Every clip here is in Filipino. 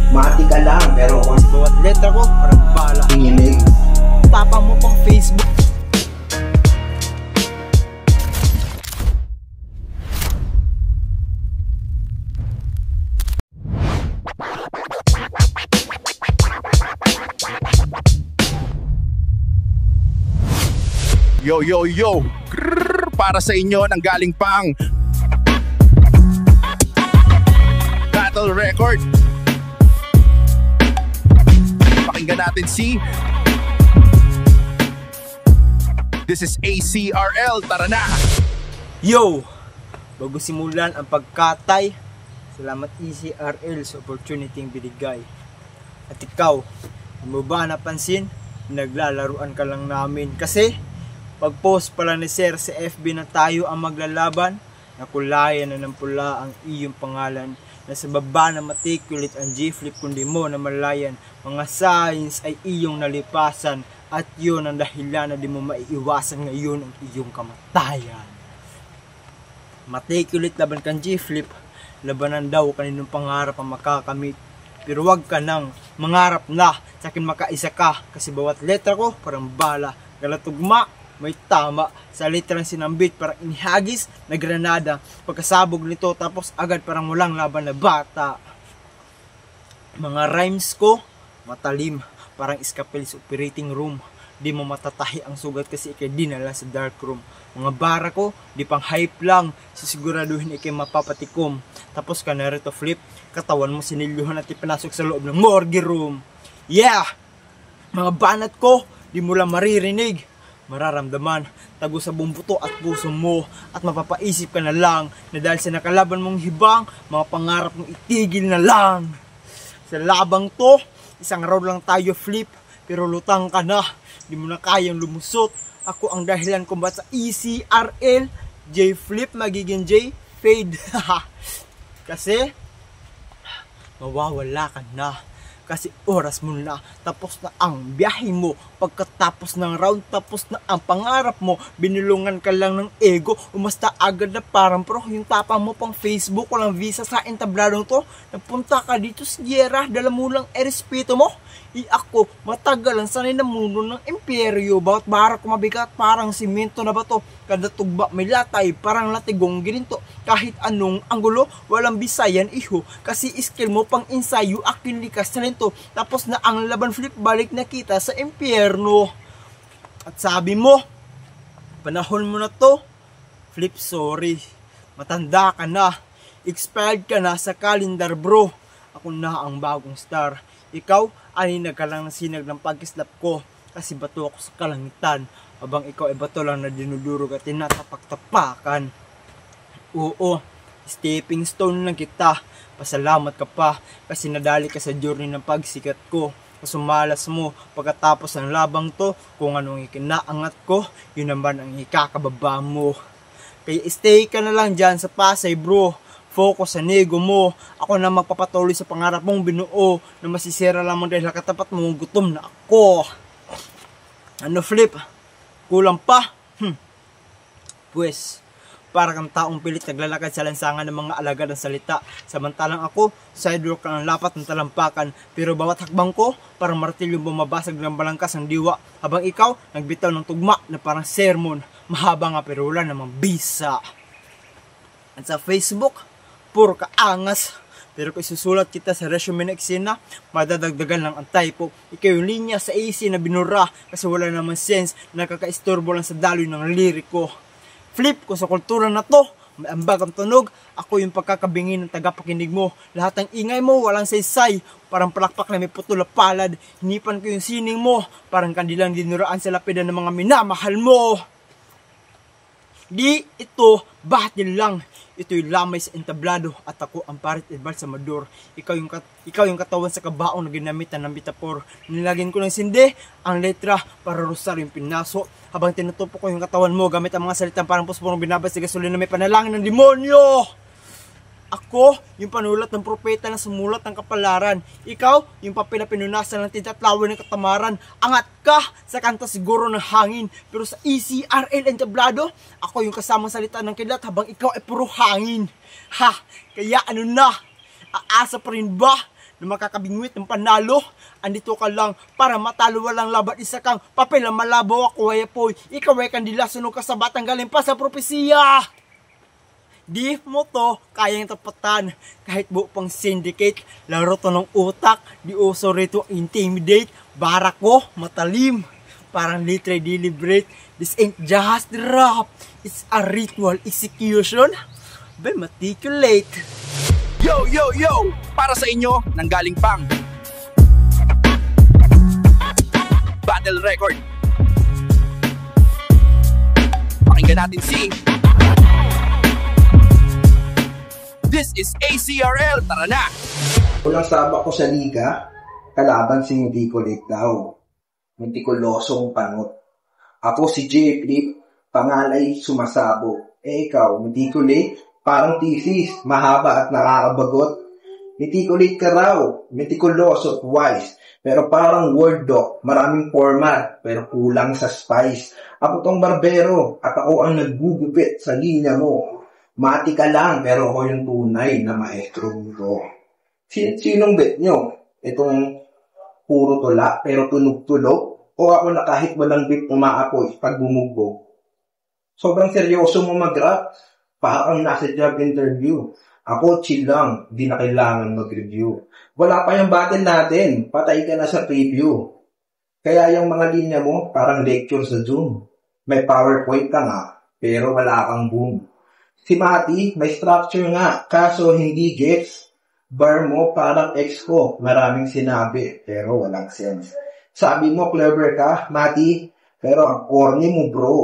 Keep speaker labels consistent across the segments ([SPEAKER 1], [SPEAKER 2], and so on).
[SPEAKER 1] Mati ka lang, pero kung
[SPEAKER 2] Sa bawat letra ko, parang bala.
[SPEAKER 1] tinginig.
[SPEAKER 2] Tapang mo pang Facebook.
[SPEAKER 3] Yo, yo, yo! Grrr, para sa inyo nang galing pang Battle Record. Pakinggan natin si This is ACRL, tara na!
[SPEAKER 2] Yo! Bago simulan ang pagkatay, salamat ACRL sa opportunity yung binigay. At ikaw, hindi mo ba napansin? Naglalaruan ka lang namin kasi pag-post pala ni Sir sa FB na tayo ang maglalaban, nakulayan na ng pula ang iyong pangalan. Nasa baba na matikulate ang G-Flip kundi mo na malayan. Mga signs ay iyong nalipasan at yun ang dahilan na di mo maiiwasan ngayon ang iyong kamatayan. Matikulate laban kang G-Flip, labanan daw kaninong pangarap ang makakamit. Pero wag ka nang mangarap na sa akin makaisa ka kasi bawat letra ko parang bala. Galatugma, may tama. Sa literang sinambit parang inihagis na granada. Pagkasabog nito tapos agad parang walang laban na bata. Mga rhymes ko matalim, parang iskapil sa operating room. Di mo matatahi ang sugat kasi ikay dinala sa dark room. Mga bara ko, di pang hype lang, sisiguraduhin ikay mapapatikom. Tapos ka na rito flip, katawan mo sinilyuhan at ipinasok sa loob ng morgue room. Yeah! Mga banat ko, di mo lang maririnig. Mararamdaman, tago sa buong buto at puso mo. At mapapaisip ka na lang, na dahil sa nakalaban mong hibang, mga pangarap mong itigil na lang. Sa labang to, isang round lang tayo flip, pero lutang ka na, di mo na kayang lumusot. Ako ang dahilan kung ba't sa ECRL, J-Flip magiging J-Fade. Kasi, mawawala ka na. Kasi oras mo na, tapos na ang biyahe mo. Pagkatapos ng round, tapos na ang pangarap mo. Binulungan ka lang ng ego, umasta agad na parang pro. Yung tapang mo pang Facebook, walang visa sa entabladong to. Napunta ka dito sa Sierra, dala mo lang erespeto mo. Ako, matagal ang sanay na mundo ng imperyo. Bawat barak kumabigat, parang simento na bato. Kada tugba may latay, parang latigong gininto. Kahit anong anggulo, walang bisayan iho. Kasi skill mo pang ensayo, akin likas talento. Tapos na ang laban flip, balik na kita sa impyerno. At sabi mo, panahon mo na to, flip sorry. Matanda ka na, expired ka na sa calendar bro. Ako na ang bagong star. Ikaw ay nagkalang sinag ng pagkislap ko kasi bato ako sa kalangitan habang ikaw ay bato lang na dinudurog at tinatapak-tapakan. Oo, stepping stone lang kita. Pasalamat ka pa kasi nadali ka sa journey ng pagsikat ko. Sumalas mo pagkatapos ng labang to, kung anong ikinaangat ko, yun naman ang ikakababa mo. Kaya stay ka na lang dyan sa Pasay bro. Focus sa nego mo. Ako na magpapatuloy sa pangarap mong binuo na masisira lamang dahil katapat mo gutom na ako. Ano flip? Kulang pa? Pues, para kang taong pilit naglalakad sa lansangan ng mga alagad ng salita. Samantalang ako, sidewalk ka ng lapat ng talampakan. Pero bawat hakbang ko, parang martilyong bumabasag ng balangkas ng diwa. Habang ikaw, nagbitaw ng tugma na parang sermon. Mahaba nga pero wala namang bisa. At sa Facebook, puro ka angas. Pero kung isusulat kita sa resume na eksena, madadagdagan lang ang typo. Ikaw yung linya sa AC na binura kasi wala naman sense, nakakaistorbo lang sa daloy ng liriko. Flip ko sa kultura na to, may ambag ang tunog, ako yung pagkakabingin ng tagapakinig mo. Lahat ng ingay mo, walang saysay, parang palakpak na may putol na palad. Hinipan ko yung sining mo, parang kandilang dinuraan sa lapidan ng mga minamahal mo. Di ito, batil lang. Ito'y lamay sa entablado at ako ang parit at balsamador. Ikaw yung katawan sa kabaong na ginamitan ng bitapor. Nilagyan ko ng sinde ang letra para rosaryong pinaso. Habang tinutupo ko yung katawan mo gamit ang mga salitang parang puspong binabas sa gasolina na may panalangin ng demonyo. Ako, yung panulat ng propeta na sumulat ng kapalaran. Ikaw, yung papel na pinunasan ng tinatlawan ng katamaran. Angat ka sa kanta siguro ng hangin. Pero sa ECRL entablado, ako yung kasamang salita ng kilat habang ikaw ay puro hangin. Ha, kaya ano na? Aasa pa rin ba na makakabingwit ng panalo? Andito ka lang para matalo, walang laban, isa kang papel na malabaw. Ako ay apoy, ikaw ay kandila, sunog ka sa batang galing pa sa propesiya. Di mo to kayang tapatan kahit buo pang syndicate. Laro to ng utak, di uso rito intimidate. Bara ko matalim, parang literally deliberate. This ain't just rap, it's a ritual execution. Be meticulate.
[SPEAKER 3] Yo, yo, yo! Para sa inyo, nanggaling pang Battle Record. Pakinggan natin si This is ACRL, tara na!
[SPEAKER 1] Unang sabak ko sa liga, kalaban si Meticulate daw. Metikulosong panot. Ako si J. Flip, pangalay sumasabo. Ikaw, Meticulate, parang thesis, mahaba at nakakabagot. Meticulate ka raw, metikuloso at wise. Pero parang word doc, maraming format, pero kulang sa spice. Ako tong barbero, at ako ang naggugupit sa linya mo. Mati ka lang, pero ako yung tunay na maestro nito. Sinong bet nyo? Itong puro tula, pero tunog-tulog? O ako na kahit walang beat umaapoy pag bumugbog? Sobrang seryoso mo mag-rap, parang nasa job interview. Ako chill lang, di na kailangan mag-review. Wala pa yung battle natin, patay ka na sa preview. Kaya yung mga linya mo, parang lecture sa Zoom. May PowerPoint ka nga, pero wala kang boom. Si Mati, may structure nga, kaso hindi gets. Bar mo parang ex ko, maraming sinabi, pero walang sense. Sabi mo clever ka, Mati, pero ang corny mo bro.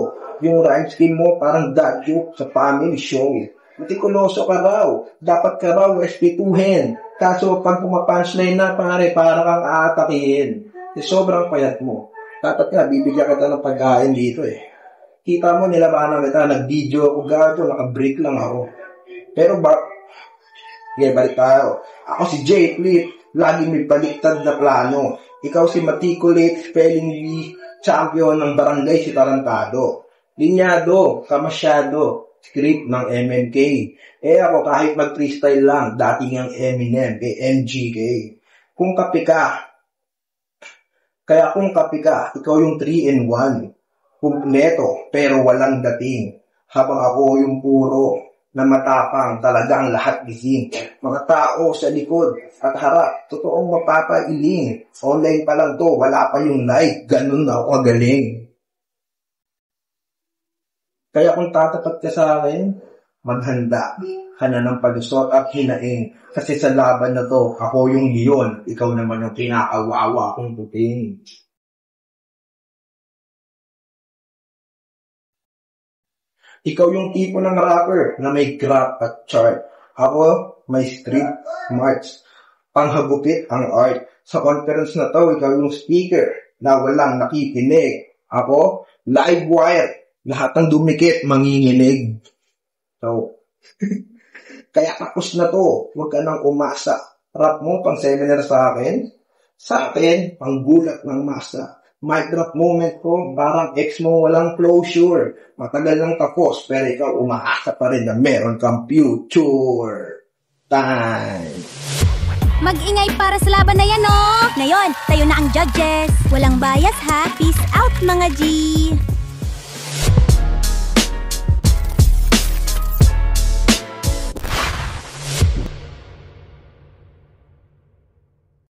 [SPEAKER 1] Yung rhyme scheme mo parang dad joke sa family show. Metikuloso ka raw, dapat ka raw respetuhin. Kaso pag pumapunchline na pare, parang kang aatakihin. Sobrang payat mo. Dapat nga, bibigyan kita ng pagkain dito eh. Kita mo, nilabanan kita, nag-video ako gato, naka-break lang ako. Pero balik tayo. Ako si J. Flip, lagi may baliktad na plano. Ikaw si Meticulate, spelling bee, champion ng barangay si Tarantado. Linyado, kamasyado, script ng MMK. Ako kahit mag-freestyle lang, dating ang Eminem, MGK. Kung kape ka, ikaw yung 3-in-1. Kumpleto, pero walang dating. Habang ako yung puro na matapang, talagang lahat gising. Mga tao sa likod at harap, totoong mapapailing. Online pa lang to, wala pa yung like, ganun na ako kagaling. Kaya kung tatapat ka sa akin, maghanda ka na ng palusot at hinaing. Kasi sa laban na to, ako yung leon, ikaw naman yung kinakawawa kong puting. Ikaw yung tipo ng rapper na may graph at chart. Ako, may street march. Panghagupit ang art. Sa conference na to, ikaw yung speaker na walang nakikinig. Ako, live wire. Lahat ng dumikit, manginginig. So, kaya tapos na to. Huwag ka nang umasa. Rap mo pang seminar sa akin. Sa akin, pang gulat ng masa. Mic drop moment ko, parang ex mo walang closure. Matagal lang tapos, pero ikaw umaasa pa rin na meron kang future. Time!
[SPEAKER 4] Mag-ingay para sa laban na yan, oh! Ngayon, tayo na ang judges. Walang bias ha, peace out mga G!